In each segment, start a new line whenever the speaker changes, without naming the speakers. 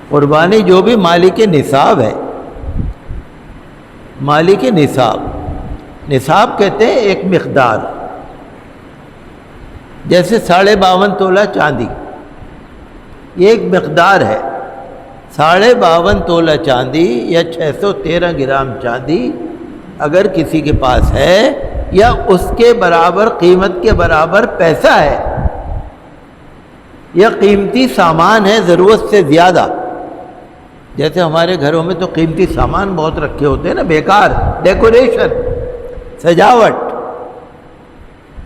قربانی جو بھی مالک نصاب ہے، مالک نصاب، نصاب کہتے ہیں ایک مقدار، جیسے 52.5 تولہ چاندی، یہ ایک مقدار ہے۔ 52.5 تولہ چاندی یا 613 گرام چاندی اگر کسی کے پاس ہے، یا اس کے برابر قیمت کے برابر پیسہ ہے، یا قیمتی سامان ہے ضرورت سے زیادہ، جیسے ہمارے گھروں میں تو قیمتی سامان بہت رکھے ہوتے ہیں نا، بیکار، ڈیکوریشن، سجاوٹ،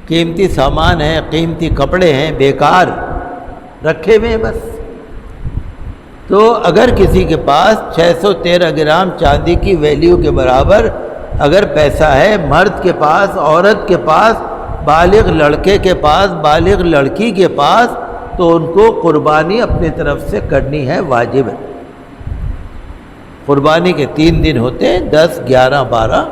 قیمتی سامان ہے، قیمتی کپڑے ہیں، بیکار رکھے ہوئے ہیں بس۔ تو اگر کسی کے پاس 613 گرام چاندی کی ویلیو کے برابر اگر پیسہ ہے، مرد کے پاس، عورت کے پاس، بالغ لڑکے کے پاس، بالغ لڑکی کے پاس، تو ان کو قربانی اپنی طرف سے کرنی ہے، واجب ہے۔ قربانی کے 3 دن ہوتے ہیں، 10، 11، 12،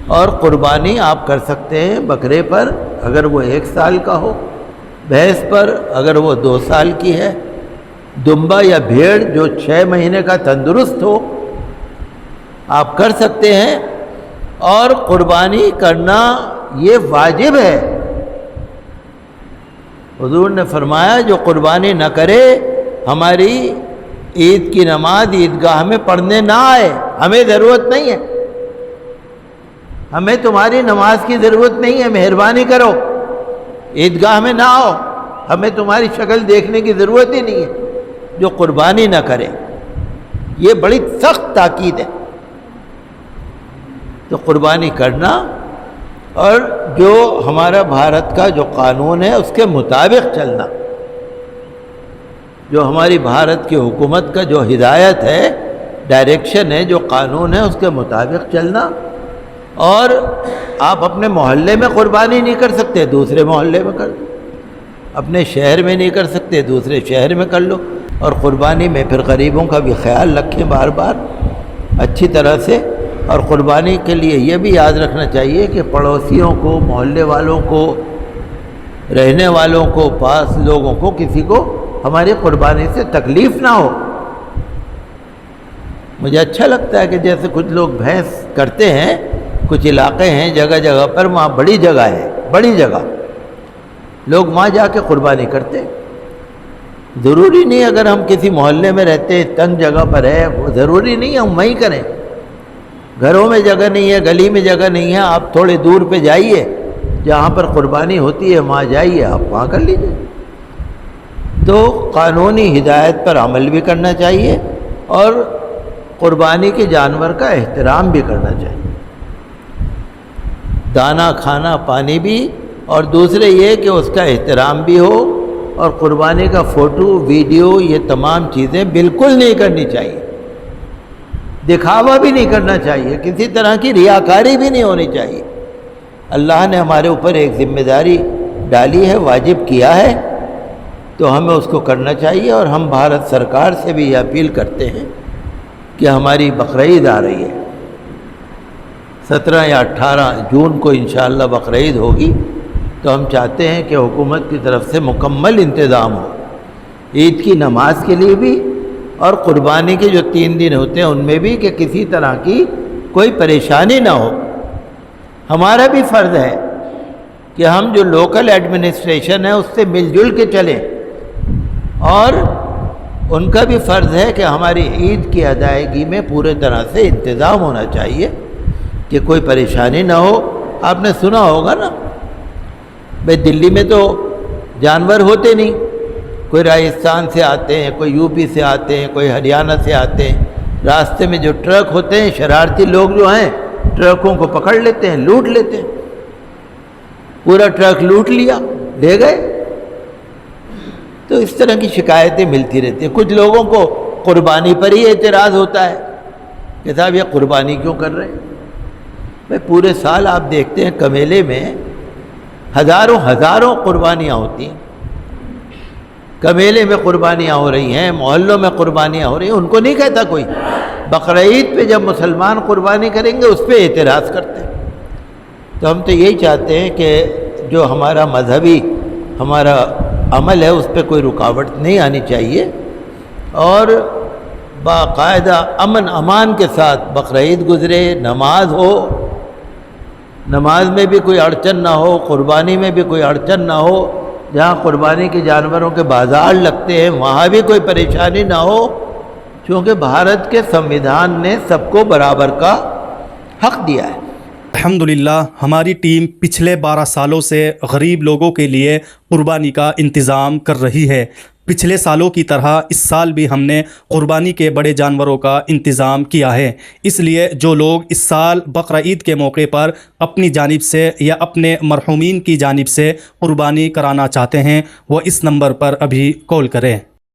اور قربانی آپ کر سکتے ہیں بکرے پر اگر وہ 1 سال کا ہو، بھینس پر اگر وہ 2 سال کی ہے، دمبا یا بھیڑ جو 6 مہینے کا تندرست ہو، آپ کر سکتے ہیں۔ اور قربانی کرنا یہ واجب ہے۔ حضور نے فرمایا جو قربانی نہ کرے ہماری عید کی نماز عیدگاہ میں پڑھنے نہ آئے، ہمیں ضرورت نہیں ہے، ہمیں تمہاری نماز کی ضرورت نہیں ہے، مہربانی کرو عیدگاہ میں نہ آؤ، ہمیں تمہاری شکل دیکھنے کی ضرورت ہی نہیں ہے۔ جو قربانی نہ کرے، یہ بڑی سخت تاکید ہے۔ تو قربانی کرنا، اور جو ہمارا بھارت کا جو قانون ہے اس کے مطابق چلنا، جو ہماری بھارت کی حکومت کا جو ہدایت ہے، ڈائریکشن ہے، جو قانون ہے، اس کے مطابق چلنا۔ اور آپ اپنے محلے میں قربانی نہیں کر سکتے، دوسرے محلے میں کر لو، اپنے شہر میں نہیں کر سکتے، دوسرے شہر میں کر لو۔ اور قربانی میں پھر غریبوں کا بھی خیال رکھیں بار بار اچھی طرح سے۔ اور قربانی کے لیے یہ بھی یاد رکھنا چاہیے کہ پڑوسیوں کو، محلے والوں کو، رہنے والوں کو، پاس لوگوں کو، کسی کو ہماری قربانی سے تکلیف نہ ہو۔ مجھے اچھا لگتا ہے کہ جیسے کچھ لوگ بھینس کرتے ہیں، کچھ علاقے ہیں جگہ جگہ پر، وہاں بڑی جگہ ہے، بڑی جگہ، لوگ وہاں جا کے قربانی کرتے ہیں۔ ضروری نہیں اگر ہم کسی محلے میں رہتے ہیں، تنگ جگہ پر ہے، ضروری نہیں ہم وہیں کریں۔ گھروں میں جگہ نہیں ہے، گلی میں جگہ نہیں ہے، آپ تھوڑے دور پہ جائیے، جہاں پر قربانی ہوتی ہے وہاں جائیے، آپ وہاں کر لیجیے۔ تو قانونی ہدایت پر عمل بھی کرنا چاہیے، اور قربانی کے جانور کا احترام بھی کرنا چاہیے، دانا، کھانا، پانی بھی، اور دوسرے یہ کہ اس کا احترام بھی ہو۔ اور قربانی کا فوٹو، ویڈیو، یہ تمام چیزیں بالکل نہیں کرنی چاہیے، دکھاوا بھی نہیں کرنا چاہیے، کسی طرح کی ریاکاری بھی نہیں ہونی چاہیے۔ اللہ نے ہمارے اوپر ایک ذمہ داری ڈالی ہے، واجب کیا ہے، تو ہمیں اس کو کرنا چاہیے۔ اور ہم بھارت سرکار سے بھی یہ اپیل کرتے ہیں کہ ہماری بقرعید آ رہی ہے، 17 یا 18 جون کو انشاءاللہ بقرعید ہوگی، تو ہم چاہتے ہیں کہ حکومت کی طرف سے مکمل انتظام ہو، عید کی نماز کے لیے بھی، اور قربانی کے جو 3 دن ہوتے ہیں ان میں بھی، کہ کسی طرح کی کوئی پریشانی نہ ہو۔ ہمارا بھی فرض ہے کہ ہم جو لوکل ایڈمنسٹریشن ہے اس سے مل جل کے چلیں، اور ان کا بھی فرض ہے کہ ہماری عید کی ادائیگی میں پورے طرح سے انتظام ہونا چاہیے، کہ کوئی پریشانی نہ ہو۔ آپ نے سنا ہوگا نا بھئی دلی میں تو جانور ہوتے نہیں، کوئی راجستھان سے آتے ہیں، کوئی یو پی سے آتے ہیں، کوئی ہریانہ سے آتے ہیں، راستے میں جو ٹرک ہوتے ہیں، شرارتی لوگ جو ہیں ٹرکوں کو پکڑ لیتے ہیں، لوٹ لیتے ہیں، پورا ٹرک لوٹ لیا، لے گئے۔ تو اس طرح کی شکایتیں ملتی رہتی ہیں۔ کچھ لوگوں کو قربانی پر ہی اعتراض ہوتا ہے کہ صاحب یہ قربانی کیوں کر رہے ہیں؟ بھئی پورے سال آپ دیکھتے ہیں کمیلے میں ہزاروں قربانیاں ہوتی ہیں، کمیلے میں قربانیاں ہو رہی ہیں، محلوں میں قربانیاں ہو رہی ہیں، ان کو نہیں کہتا کوئی۔ بقرعید پہ جب مسلمان قربانی کریں گے اس پہ اعتراض کرتے ہیں۔ تو ہم تو یہی چاہتے ہیں کہ جو ہمارا مذہبی ہمارا عمل ہے اس پہ کوئی رکاوٹ نہیں آنی چاہیے، اور باقاعدہ امن امان کے ساتھ بقرعید گزرے، نماز ہو، نماز میں بھی کوئی اڑچن نہ ہو، قربانی میں بھی کوئی اڑچن نہ ہو، جہاں قربانی کے جانوروں کے بازار لگتے ہیں وہاں بھی کوئی پریشانی نہ ہو، چونکہ بھارت کے سمویدھان نے سب کو برابر کا حق دیا ہے۔
الحمدللہ ہماری ٹیم پچھلے 12 سالوں سے غریب لوگوں کے لیے قربانی کا انتظام کر رہی ہے۔ پچھلے سالوں کی طرح اس سال بھی ہم نے قربانی کے بڑے جانوروں کا انتظام کیا ہے۔ اس لیے جو لوگ اس سال بقرعید کے موقع پر اپنی جانب سے یا اپنے مرحومین کی جانب سے قربانی کرانا چاہتے ہیں وہ اس نمبر پر ابھی کال کریں۔